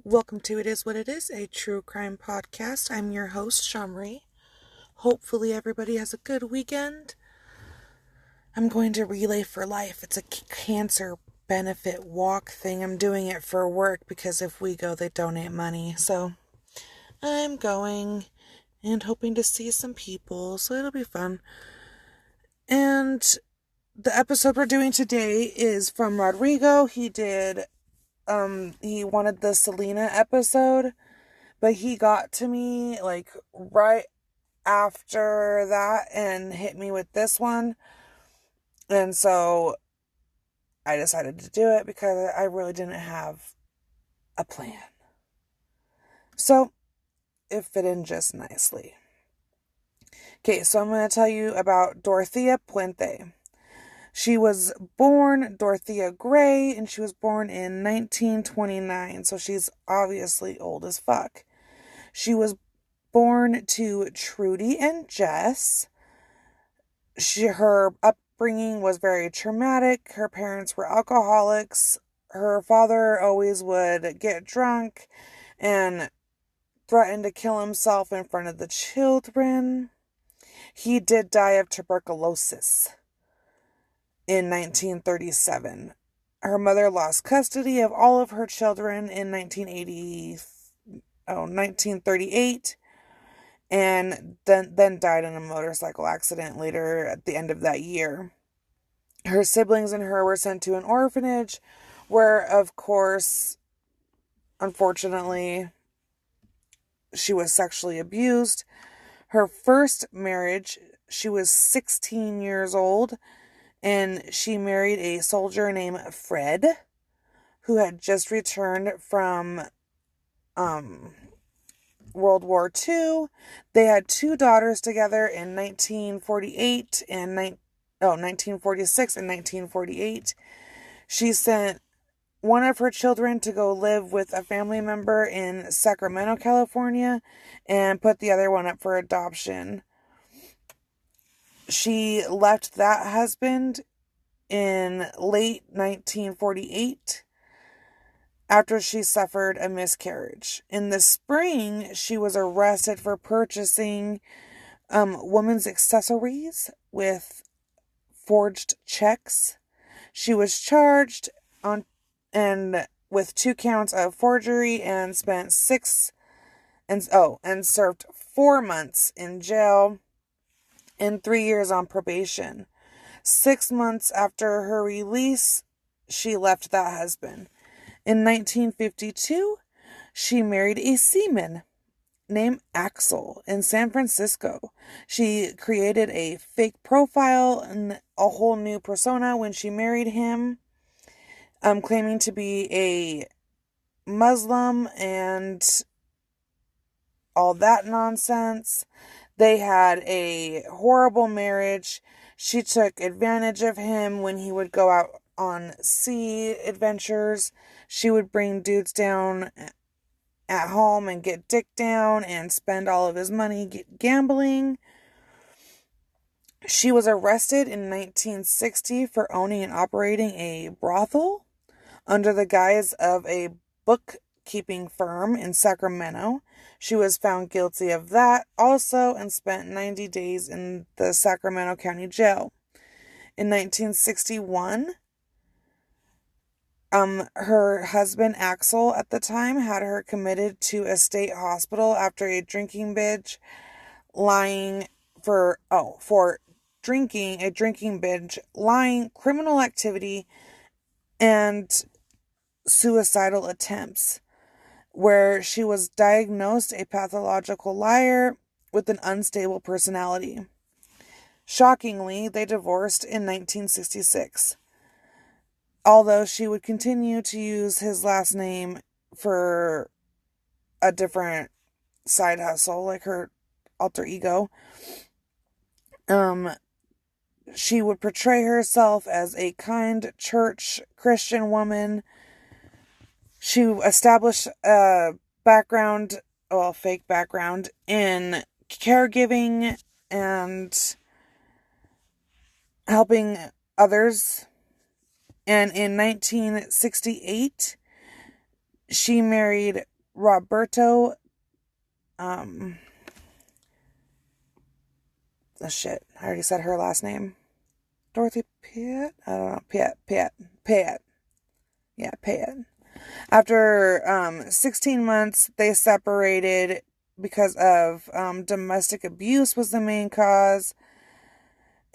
Welcome to It Is What It Is, a true crime podcast. I'm your host, Shamri. Hopefully everybody has a good weekend. I'm going to Relay for Life. It's a cancer benefit walk thing. I'm doing it for work because if we go, they donate money. So I'm going and hoping to see some people, so it'll be fun. And the episode we're doing today is from Rodrigo. He wanted the Selena episode, but he got to me like right after that and hit me with this one. And so I decided to do it because I really didn't have a plan. So it fit in just nicely. Okay, so I'm going to tell you about Dorothea Puente. She was born Dorothea Gray, and she was born in 1929, so she's obviously old as fuck. She was born to Trudy and Jess. Her upbringing was very traumatic. Her parents were alcoholics. Her father always would get drunk and threaten to kill himself in front of the children. He did die of tuberculosis in 1937. Her mother lost custody of all of her children in 1938, and then died in a motorcycle accident later at the end of that year. Her siblings and her were sent to an orphanage where, of course, unfortunately, she was sexually abused. Her first marriage, she was 16 years old, and she married a soldier named Fred, who had just returned from World War II. They had two daughters together in 1946 and 1948. She sent one of her children to go live with a family member in Sacramento, California, and put the other one up for adoption. She left that husband in late 1948 after she suffered a miscarriage. In the spring, she was arrested for purchasing women's accessories with forged checks. She was charged with 2 counts of forgery and spent and served 4 months in jail and 3 years on probation. 6 months after her release, she left that husband. In 1952, she married a seaman named Axel in San Francisco. She created a fake profile and a whole new persona when she married him, claiming to be a Muslim and all that nonsense. They had a horrible marriage. She took advantage of him when he would go out on sea adventures. She would bring dudes down at home and get dick down and spend all of his money gambling. She was arrested in 1960 for owning and operating a brothel under the guise of a bookkeeping firm in Sacramento. She was found guilty of that also and spent 90 days in the Sacramento County Jail. In 1961, her husband Axel at the time had her committed to a state hospital after a drinking binge, lying, criminal activity, and suicidal attempts, where she was diagnosed a pathological liar with an unstable personality. Shockingly, they divorced in 1966. Although she would continue to use his last name for a different side hustle, like her alter ego. She would portray herself as a kind church Christian woman. She established a fake background in caregiving and helping others. And in 1968, she married Roberto, I already said her last name. Dorothy Piet? I don't know. Piet. Yeah, Piet. After 16 months, they separated because of domestic abuse was the main cause.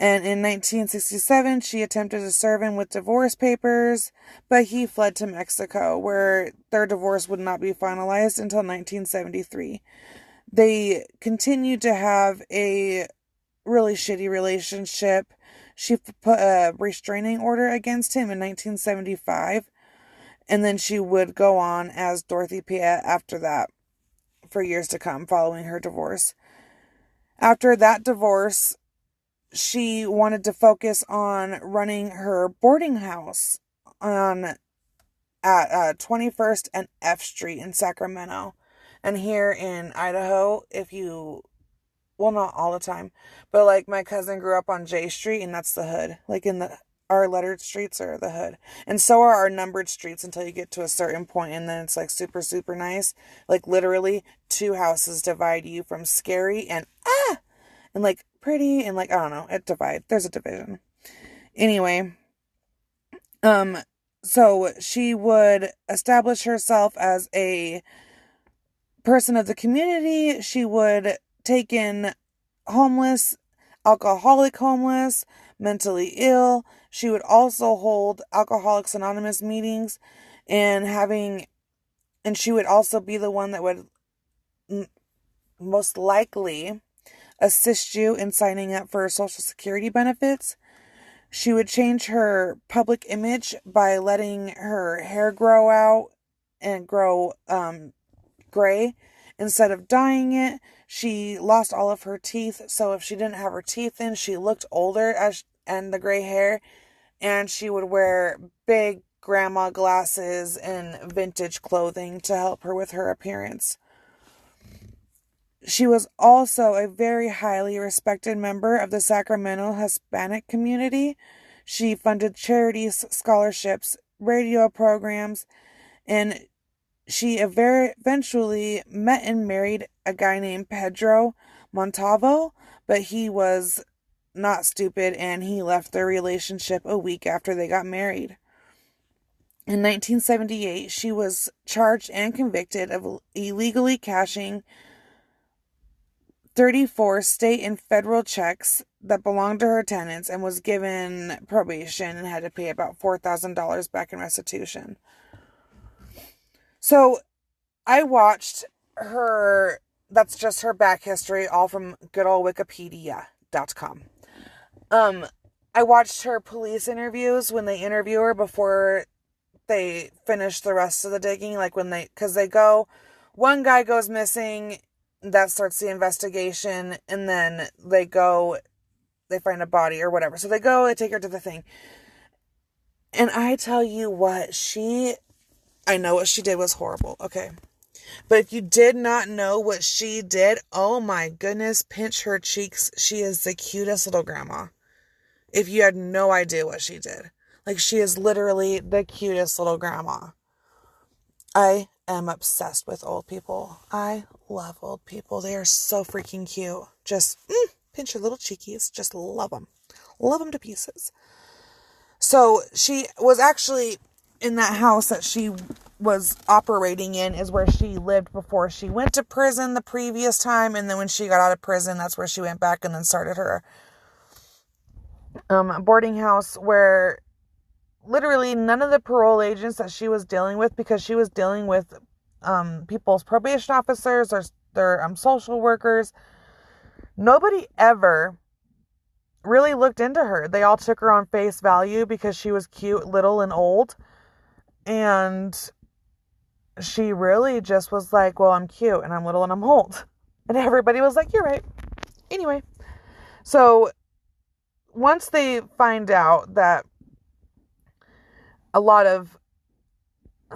And in 1967, she attempted to serve him with divorce papers, but he fled to Mexico, where their divorce would not be finalized until 1973. They continued to have a really shitty relationship. She put a restraining order against him in 1975, and then she would go on as Dorothy Piet after that for years to come following her divorce. After that divorce, she wanted to focus on running her boarding house at 21st and F Street in Sacramento. And here in Idaho, well, not all the time, but like my cousin grew up on J Street, and that's the hood. Like our lettered streets are the hood. And so are our numbered streets until you get to a certain point, and then it's like super, super nice. Like literally 2 houses divide you from scary and like pretty and like, I don't know, there's a division. Anyway, so she would establish herself as a person of the community. She would take in homeless, alcoholic homeless, mentally ill. She would also hold Alcoholics Anonymous meetings and she would also be the one that would most likely assist you in signing up for Social Security benefits. She would change her public image by letting her hair grow out and grow gray instead of dyeing it. She lost all of her teeth, so if she didn't have her teeth in, she looked older and the gray hair, and she would wear big grandma glasses and vintage clothing to help her with her appearance. She was also a very highly respected member of the Sacramento Hispanic community. She funded charities, scholarships, radio programs, and she eventually met and married a guy named Pedro Montalvo, but he was not stupid and he left their relationship a week after they got married. In 1978, she was charged and convicted of illegally cashing 34 state and federal checks that belonged to her tenants and was given probation and had to pay about $4,000 back in restitution. So I watched her, that's just her back history, all from good old Wikipedia.com. I watched her police interviews when they interview her before they finish the rest of the digging. Like because one guy goes missing, that starts the investigation, and then they find a body or whatever. So they take her to the thing. And I tell you what, I know what she did was horrible, okay? But if you did not know what she did, oh my goodness, pinch her cheeks. She is the cutest little grandma. If you had no idea what she did. Like, she is literally the cutest little grandma. I am obsessed with old people. I love old people. They are so freaking cute. Just pinch your little cheekies. Just love them. Love them to pieces. So she was actually in that house that she was operating in is where she lived before she went to prison the previous time. And then when she got out of prison, that's where she went back and then started her boarding house, where literally none of the parole agents that she was dealing with, because she was dealing with people's probation officers or their social workers, nobody ever really looked into her. They all took her on face value because she was cute, little, and old. And she really just was like, well, I'm cute and I'm little and I'm old. And everybody was like, you're right. Anyway, so once they find out that a lot of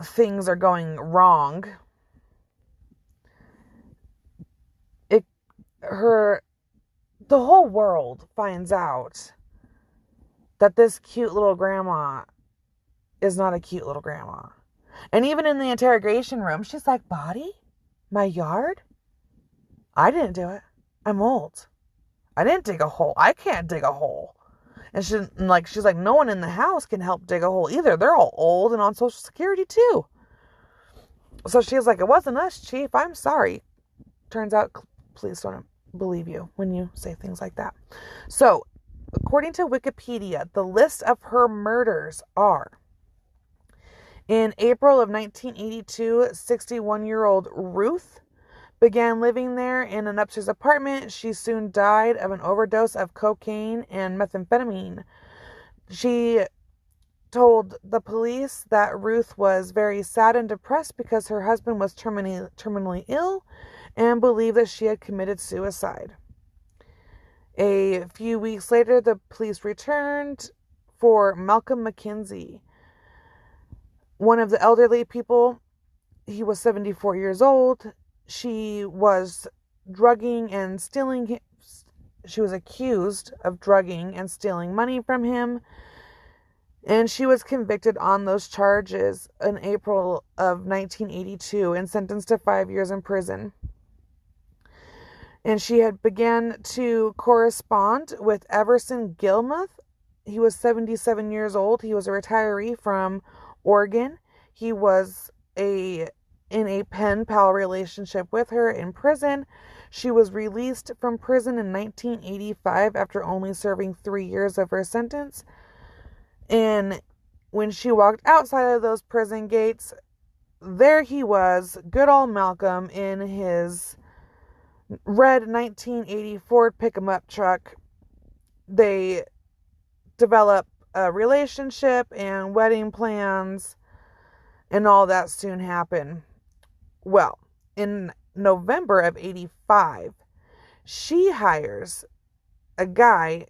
things are going wrong, the whole world finds out that this cute little grandma is not a cute little grandma. And even in the interrogation room, she's like, body? My yard? I didn't do it. I'm old. I didn't dig a hole. I can't dig a hole. And she's like, no one in the house can help dig a hole either. They're all old and on Social Security too. So she's like, it wasn't us, Chief. I'm sorry. Turns out, police don't believe you when you say things like that. So, according to Wikipedia, the list of her murders are: in April of 1982, 61-year-old Ruth began living there in an upstairs apartment. She soon died of an overdose of cocaine and methamphetamine. She told the police that Ruth was very sad and depressed because her husband was terminally ill and believed that she had committed suicide. A few weeks later, the police returned for Malcolm McKenzie, one of the elderly people. He was 74 years old. She was drugging and stealing. She was accused of drugging and stealing money from him. And she was convicted on those charges in April of 1982 and sentenced to 5 years in prison. And she had began to correspond with Everson Gilmuth. He was 77 years old. He was a retiree from Oregon. He was in a pen pal relationship with her in prison. She was released from prison in 1985 after only serving 3 years of her sentence. And when she walked outside of those prison gates, there he was, good old Malcolm, in his red 1980 Ford pick-em-up truck. They develop a relationship and wedding plans, and all that soon happened. Well, in November of 85, she hires a guy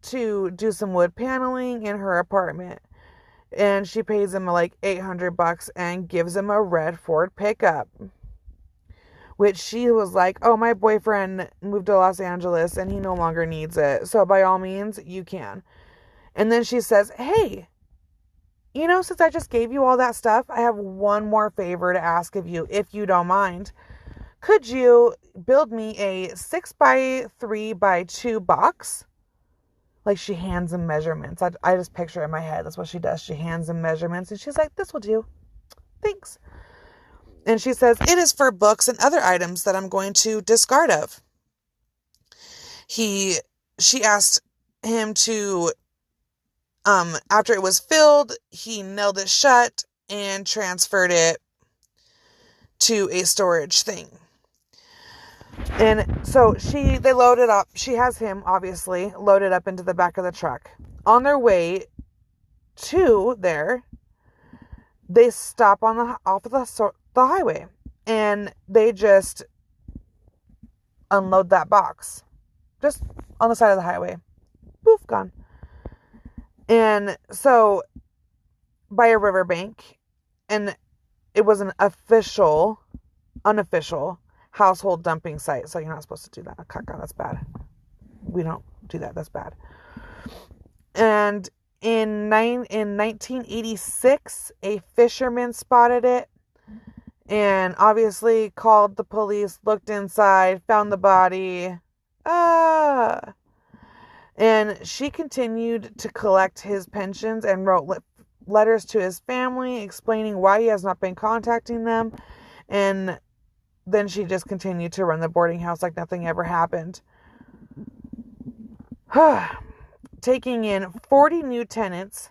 to do some wood paneling in her apartment, and she pays him like $800 and gives him a red Ford pickup, which she was like, oh, my boyfriend moved to Los Angeles and he no longer needs it, so by all means you can. And then she says, hey, since I just gave you all that stuff, I have one more favor to ask of you, if you don't mind. Could you build me a 6x3x2 box? Like, she hands him measurements. I just picture it in my head. That's what she does. She hands him measurements, and she's like, this will do. Thanks. And she says, it is for books and other items that I'm going to discard of. She asked him to, after it was filled, he nailed it shut and transferred it to a storage thing. And so they load it up. She has him, obviously, loaded up into the back of the truck. On their way to there, they stop off of the highway, and they just unload that box. Just on the side of the highway. Poof, gone. And so, by a riverbank, and it was an unofficial household dumping site, so you're not supposed to do that. That's bad. We don't do that. That's bad. And in 1986, a fisherman spotted it and obviously called the police, looked inside, found the body. And she continued to collect his pensions and wrote letters to his family explaining why he has not been contacting them. And then she just continued to run the boarding house like nothing ever happened. Taking in 40 new tenants,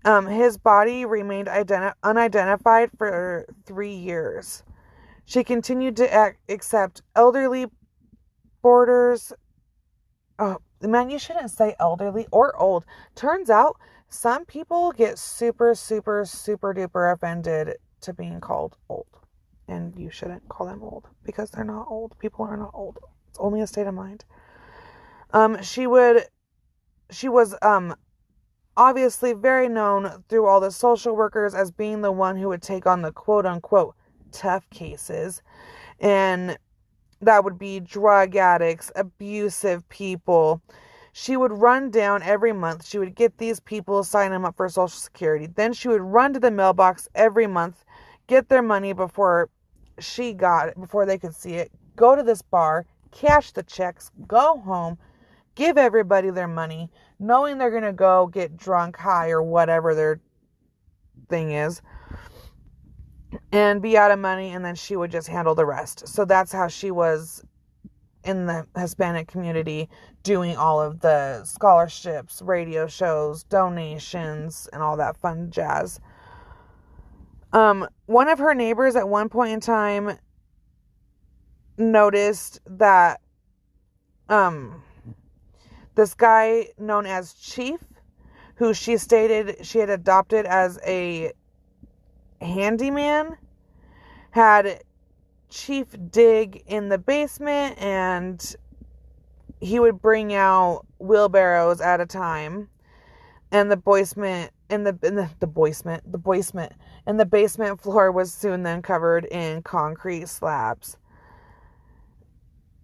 his body remained unidentified for 3 years. She continued to accept elderly boarders. Oh, man, you shouldn't say elderly or old. Turns out some people get super, super, super duper offended to being called old. And you shouldn't call them old because they're not old. People are not old. It's only a state of mind. She was obviously very known through all the social workers as being the one who would take on the quote unquote tough cases. And that would be drug addicts, abusive people. She would run down every month. She would get these people, sign them up for Social Security. Then she would run to the mailbox every month, get their money before they could see it, go to this bar, cash the checks, go home, give everybody their money, knowing they're going to go get drunk, high, or whatever their thing is, and be out of money, and then she would just handle the rest. So that's how she was in the Hispanic community, doing all of the scholarships, radio shows, donations, and all that fun jazz. One of her neighbors at one point in time noticed that this guy known as Chief, who she stated she had adopted as a handyman, had Chief dig in the basement, and he would bring out wheelbarrows at a time, and the basement floor was soon then covered in concrete slabs.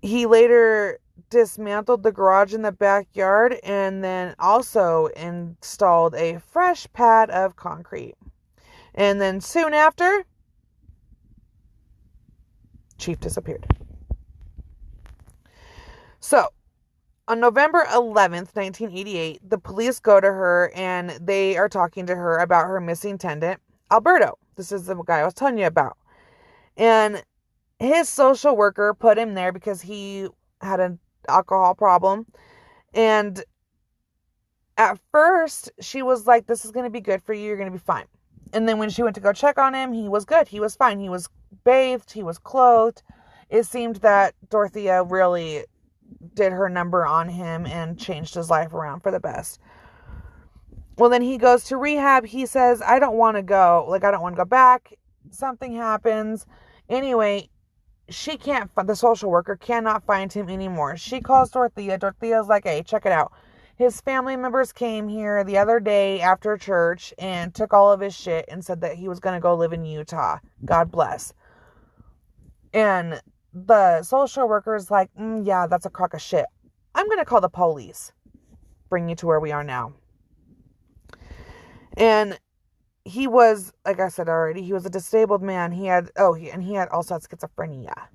He later dismantled the garage in the backyard and then also installed a fresh pad of concrete. And then soon after, Chief disappeared. So, on November 11th, 1988, the police go to her and they are talking to her about her missing tenant, Alberto. This is the guy I was telling you about. And his social worker put him there because he had an alcohol problem. And at first, she was like, this is going to be good for you. You're going to be fine. And then when she went to go check on him, he was good. He was fine. He was bathed. He was clothed. It seemed that Dorothea really did her number on him and changed his life around for the best. Well, then he goes to rehab. He says, I don't want to go. I don't want to go back. Something happens. Anyway, the social worker cannot find him anymore. She calls Dorothea. Dorothea's like, hey, check it out. His family members came here the other day after church and took all of his shit and said that he was going to go live in Utah. God bless. And the social worker's like, yeah, that's a crock of shit. I'm going to call the police. Bring you to where we are now. And he was, like I said already, he was a disabled man. He also had schizophrenia.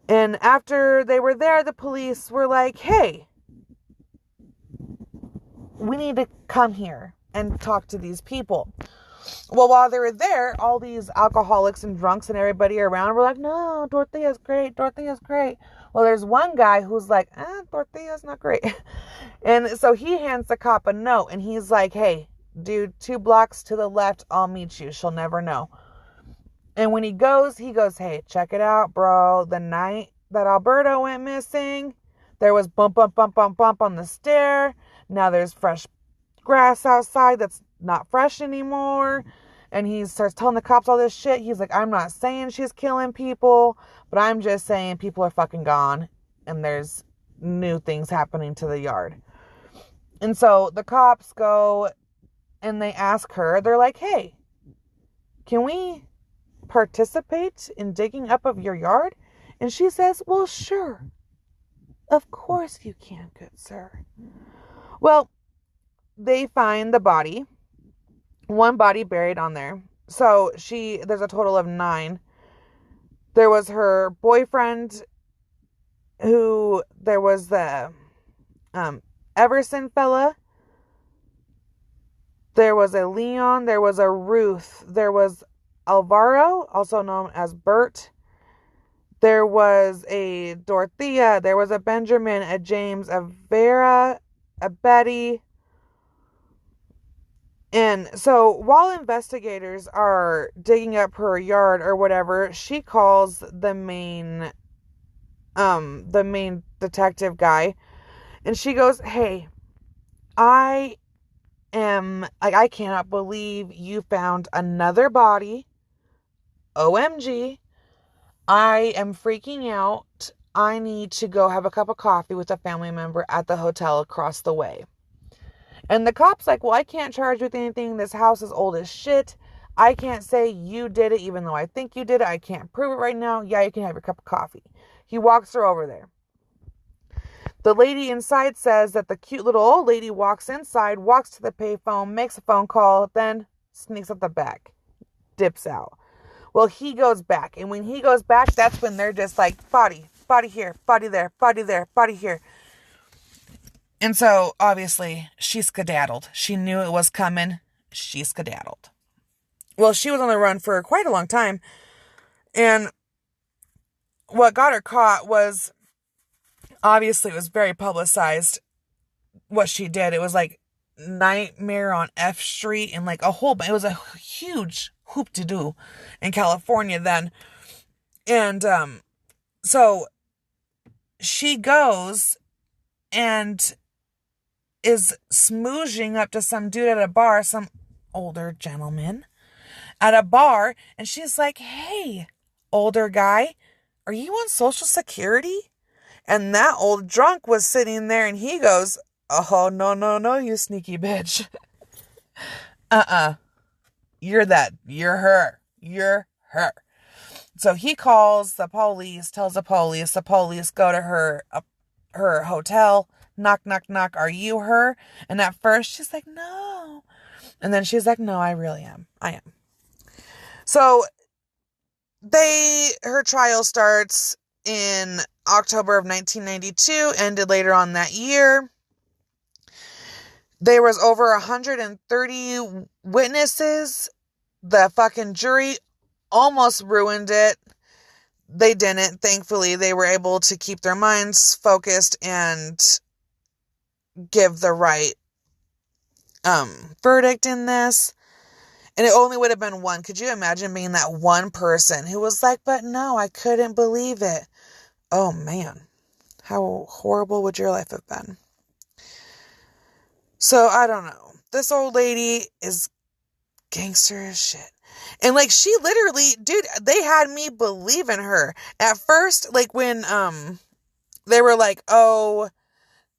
And after they were there, the police were like, hey, we need to come here and talk to these people. Well, while they were there, all these alcoholics and drunks and everybody around were like, no, Dorothea's great. Dorothea's great. Well, there's one guy who's like, Dorothea's not great. And so he hands the cop a note and he's like, hey, dude, 2 blocks to the left, I'll meet you. She'll never know. And when he goes, hey, check it out, bro. The night that Alberto went missing, there was bump, bump, bump, bump, bump on the stair. Now there's fresh grass outside that's not fresh anymore. And he starts telling the cops all this shit. He's like, I'm not saying she's killing people, but I'm just saying people are fucking gone. And there's new things happening to the yard. And so the cops go and they ask her, they're like, hey, can we participate in digging up of your yard? And she says, well, sure. Of course you can, good sir. Well, they find the body. 1 body buried on there. So there's a total of 9. There was her boyfriend, there was the Everson fella. There was a Leon. There was a Ruth. There was Alvaro, also known as Bert. There was a Dorothea. There was a Benjamin, a James, a Vera, a Betty. And so while investigators are digging up her yard or whatever, she calls the main detective guy. And she goes, hey, I cannot believe you found another body. OMG. I am freaking out. I need to go have a cup of coffee with a family member at the hotel across the way. And the cop's like, well, I can't charge you with anything. This house is old as shit. I can't say you did it, even though I think you did it. I can't prove it right now. Yeah, you can have your cup of coffee. He walks her over there. The lady inside says that the cute little old lady walks inside, walks to the payphone, makes a phone call, then sneaks out the back, dips out. Well, he goes back. And when he goes back, that's when they're just like, body here, body there, body here. And so, obviously, she skedaddled. She knew it was coming. She skedaddled. Well, she was on the run for quite a long time. And what got her caught was, obviously, it was very publicized what she did. It was like Nightmare on F Street and like it was a huge hoop-de-doo in California then. And so she goes and is smoozing up to some dude at a bar, some older gentleman at a bar, and she's like, hey, older guy, are you on Social Security? And that old drunk was sitting there, and he goes, oh, no, you sneaky bitch. You're her. So he calls the police, tells the police go to her hotel, knock, are you her? And at first she's like, no. And then she's like, no, I really am. I am. So her trial starts in October of 1992, ended later on that year. There was over 130 witnesses. The fucking jury almost ruined it. They didn't. Thankfully, they were able to keep their minds focused and give the right verdict in this. And it only would have been one. Could you imagine being that one person who was like, but no, I couldn't believe it. Oh man, how horrible would your life have been? So I don't know. This old lady is gangster as shit. And like, she literally, dude, they had me believe in her. At first, like when they were like, oh,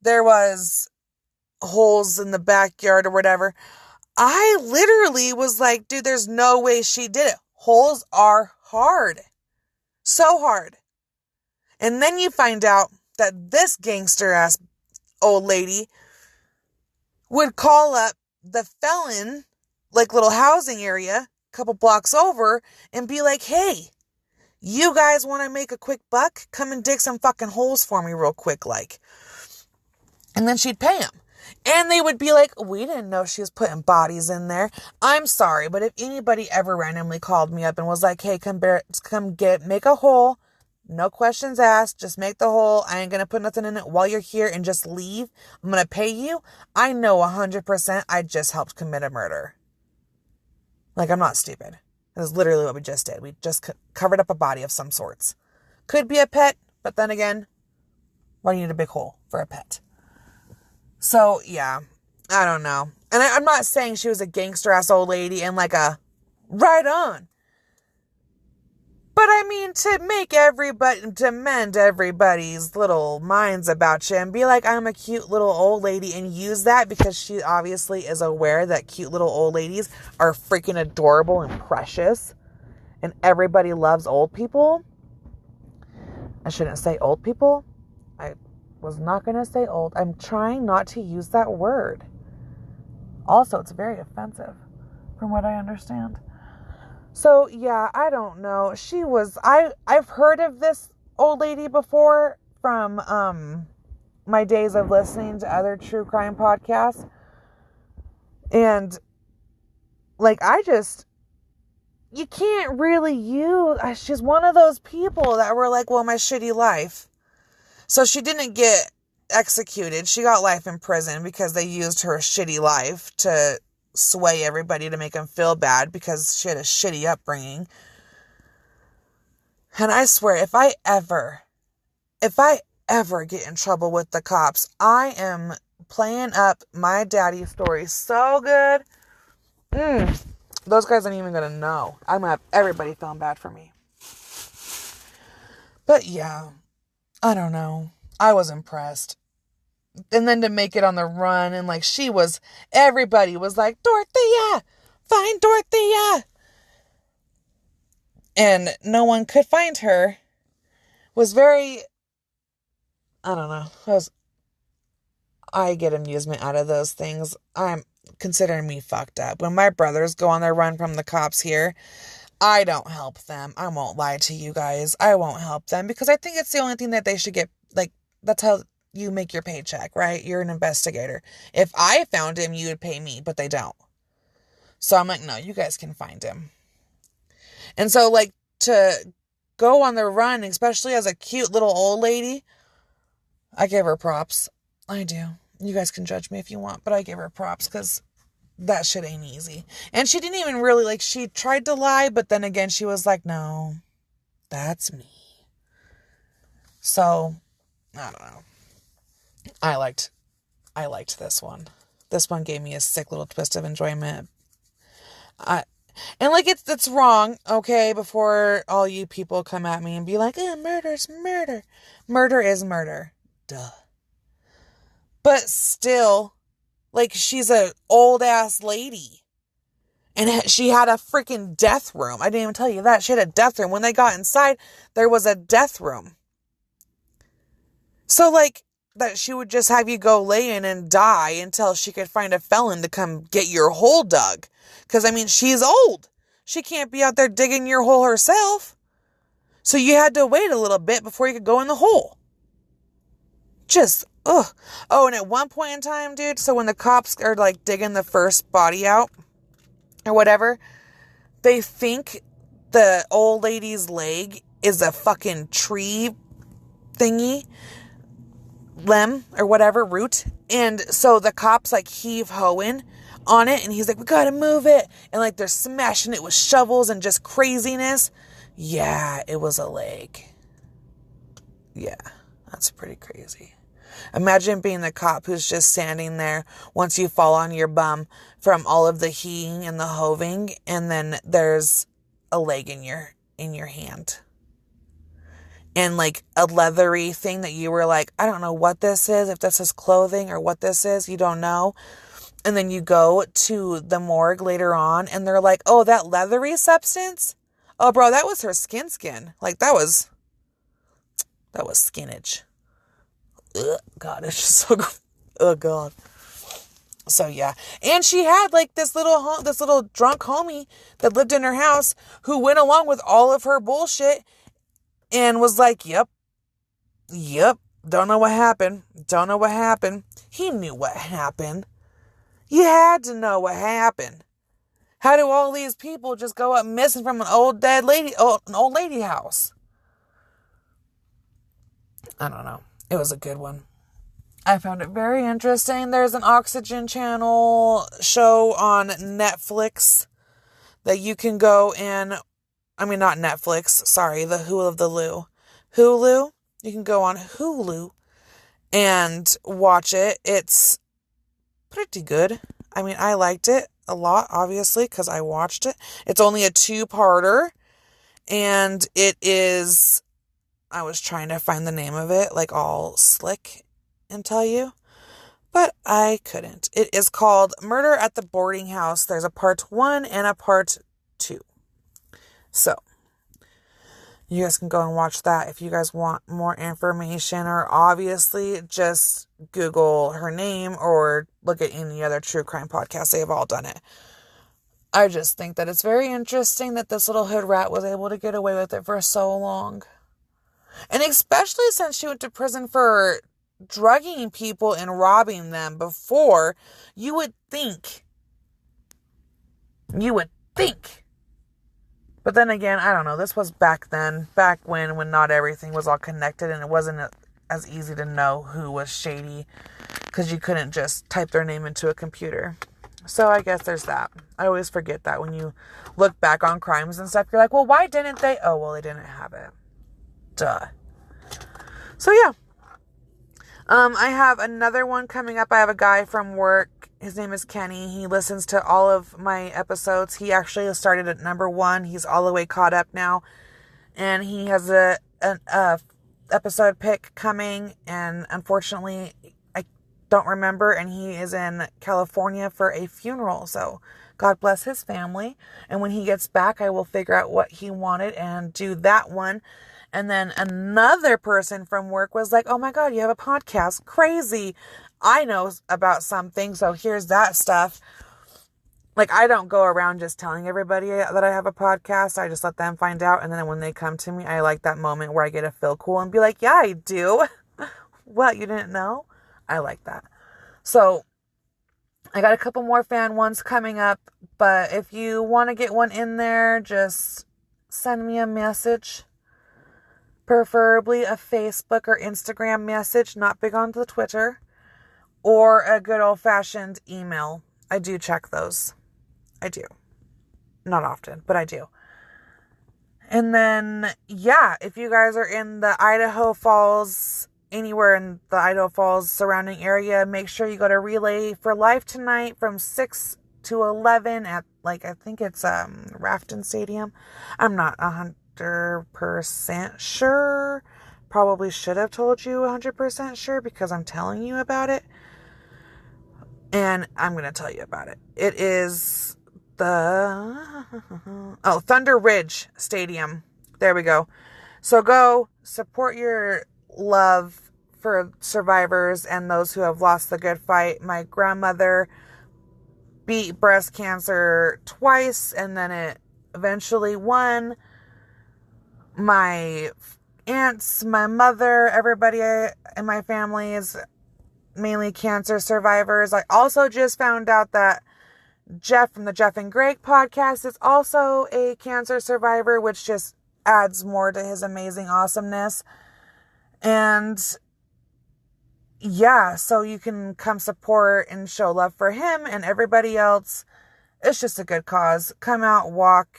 there was holes in the backyard or whatever. I literally was like, dude, there's no way she did it. Holes are hard. So hard. And then you find out that this gangster ass old lady would call up the felon, like little housing area, a couple blocks over, and be like, hey, you guys want to make a quick buck? Come and dig some fucking holes for me real quick, like. And then she'd pay them. And they would be like, we didn't know she was putting bodies in there. I'm sorry, but if anybody ever randomly called me up and was like, hey, make a hole, no questions asked, just make the hole. I ain't going to put nothing in it while you're here and just leave. I'm going to pay you. I know 100% I just helped commit a murder. Like, I'm not stupid. That is literally what we just did. We just covered up a body of some sorts. Could be a pet, but then again, why do you need a big hole for a pet? So, yeah, I don't know. And I'm not saying she was a gangster-ass old lady and like a right on. But I mean, to mend everybody's little minds about you and be like, I'm a cute little old lady, and use that because she obviously is aware that cute little old ladies are freaking adorable and precious. And everybody loves old people. I shouldn't say old people. I was not going to say old. I'm trying not to use that word. Also, it's very offensive from what I understand. So, yeah, I don't know. I've heard of this old lady before from my days of listening to other true crime podcasts. And, like, you can't really she's one of those people that were like, well, my shitty life. So she didn't get executed. She got life in prison because they used her shitty life to sway everybody to make them feel bad because she had a shitty upbringing. And I swear, if I ever get in trouble with the cops, I am playing up my daddy's story so good. Those guys aren't even going to know. I'm going to have everybody feeling bad for me. But yeah, I don't know. I was impressed. And then to make it on the run, and like everybody was like, Dorothea! Find Dorothea! And no one could find her. Was very, I don't know. I get amusement out of those things. I'm considering me fucked up. When my brothers go on their run from the cops here, I don't help them. I won't lie to you guys. I won't help them because I think it's the only thing that they should get. Like, that's how you make your paycheck, right? You're an investigator. If I found him, you would pay me, but they don't. So I'm like, no, you guys can find him. And so, like, to go on the run, especially as a cute little old lady, I give her props. I do. You guys can judge me if you want, but I give her props because that shit ain't easy. And she didn't even really, like, she tried to lie, but then again, she was like, no, that's me. So, I don't know. I liked this one. This one gave me a sick little twist of enjoyment. And like, it's wrong, okay, before all you people come at me and be like, murder's murder. Murder is murder. Duh. But still, like, she's an old ass lady. And she had a freaking death room. I didn't even tell you that. She had a death room. When they got inside, there was a death room. So, like, that she would just have you go lay in and die until she could find a felon to come get your hole dug. Because, I mean, she's old. She can't be out there digging your hole herself. So you had to wait a little bit before you could go in the hole. Just, ugh. Oh, and at one point in time, dude, so when the cops are, like, digging the first body out, or whatever, they think the old lady's leg is a fucking tree thingy, limb, or whatever, root. And so the cops, like, heave hoeing on it, and he's like, we gotta move it. And, like, they're smashing it with shovels and just craziness. Yeah, it was a leg. Yeah, that's pretty crazy. Imagine being the cop who's just standing there once you fall on your bum from all of the heaving and the hoving, and then there's a leg in your hand. And like a leathery thing that you were like, I don't know what this is, if this is clothing or what this is, you don't know. And then you go to the morgue later on and they're like, oh, that leathery substance? Oh, bro, that was her skin. Like, that was skinage. Ugh, God, it's just so good. Oh, God. So, yeah. And she had, like, this little drunk homie that lived in her house who went along with all of her bullshit and was like, yep, don't know what happened. He knew what happened. You had to know what happened. How do all these people just go up missing from an old lady house? I don't know. It was a good one. I found it very interesting. There's an Oxygen Channel show on Netflix that you can go and, I mean, not Netflix, sorry, the Hulu of the Lou. Hulu? You can go on Hulu and watch it. It's pretty good. I mean, I liked it a lot, obviously, because I watched it. It's only a 2-parter, and it is, I was trying to find the name of it, like all slick and tell you, but I couldn't. It is called Murder at the Boarding House. There's a part 1 and a part 2. So, you guys can go and watch that if you guys want more information, or obviously just Google her name or look at any other true crime podcast. They have all done it. I just think that it's very interesting that this little hood rat was able to get away with it for so long. And especially since she went to prison for drugging people and robbing them before, you would think. But then again, I don't know. This was back when not everything was all connected and it wasn't as easy to know who was shady because you couldn't just type their name into a computer. So I guess there's that. I always forget that when you look back on crimes and stuff, you're like, well, why didn't they? Oh, well, they didn't have it. Duh. So yeah. I have another one coming up. I have a guy from work. His name is Kenny. He listens to all of my episodes. He actually started at number 1. He's all the way caught up now. And he has an episode pick coming. And unfortunately, I don't remember. And he is in California for a funeral. So God bless his family. And when he gets back, I will figure out what he wanted and do that one. And then another person from work was like, oh my God, you have a podcast. Crazy. I know about something, so here's that stuff. Like, I don't go around just telling everybody that I have a podcast. I just let them find out. And then when they come to me, I like that moment where I get to feel cool and be like, yeah, I do. What, you didn't know? I like that. So I got a couple more fan ones coming up. But if you want to get one in there, just send me a message. Preferably a Facebook or Instagram message. Not big on the Twitter. Or a good old-fashioned email. I do check those. I do. Not often, but I do. And then, yeah, if you guys are in the Idaho Falls, anywhere in the Idaho Falls surrounding area, make sure you go to Relay for Life tonight from 6 to 11 at, like, I think it's Rafton Stadium. I'm not 100% sure. Probably should have told you 100% sure because I'm telling you about it. And I'm going to tell you about it. It is Thunder Ridge Stadium. There we go. So go support your love for survivors and those who have lost the good fight. My grandmother beat breast cancer twice and then it eventually won. My aunts, my mother, everybody in my family is mainly cancer survivors. I also just found out that Jeff from the Jeff and Greg podcast is also a cancer survivor, which just adds more to his amazing awesomeness. And yeah, so you can come support and show love for him and everybody else. It's just a good cause. Come out, walk.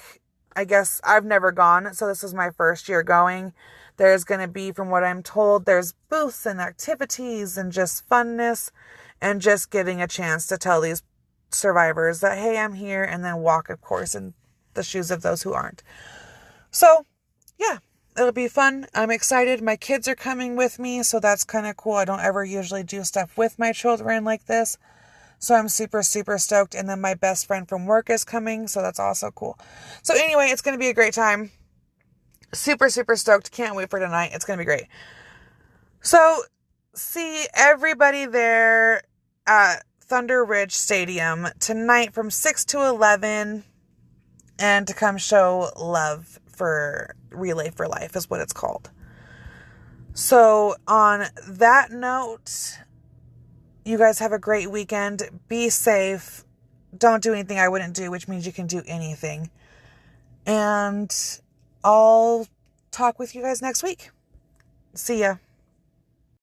I guess I've never gone, so this is my first year going. There's going to be, from what I'm told, there's booths and activities and just funness and just getting a chance to tell these survivors that, hey, I'm here, and then walk, of course, in the shoes of those who aren't. So, yeah, it'll be fun. I'm excited. My kids are coming with me, so that's kind of cool. I don't ever usually do stuff with my children like this. So I'm super, super stoked. And then my best friend from work is coming, so that's also cool. So anyway, it's going to be a great time. Super, super stoked. Can't wait for tonight. It's going to be great. So, see everybody there at Thunder Ridge Stadium tonight from 6 to 11 and to come show love for Relay for Life is what it's called. So, on that note, you guys have a great weekend. Be safe. Don't do anything I wouldn't do, which means you can do anything. And I'll talk with you guys next week. See ya.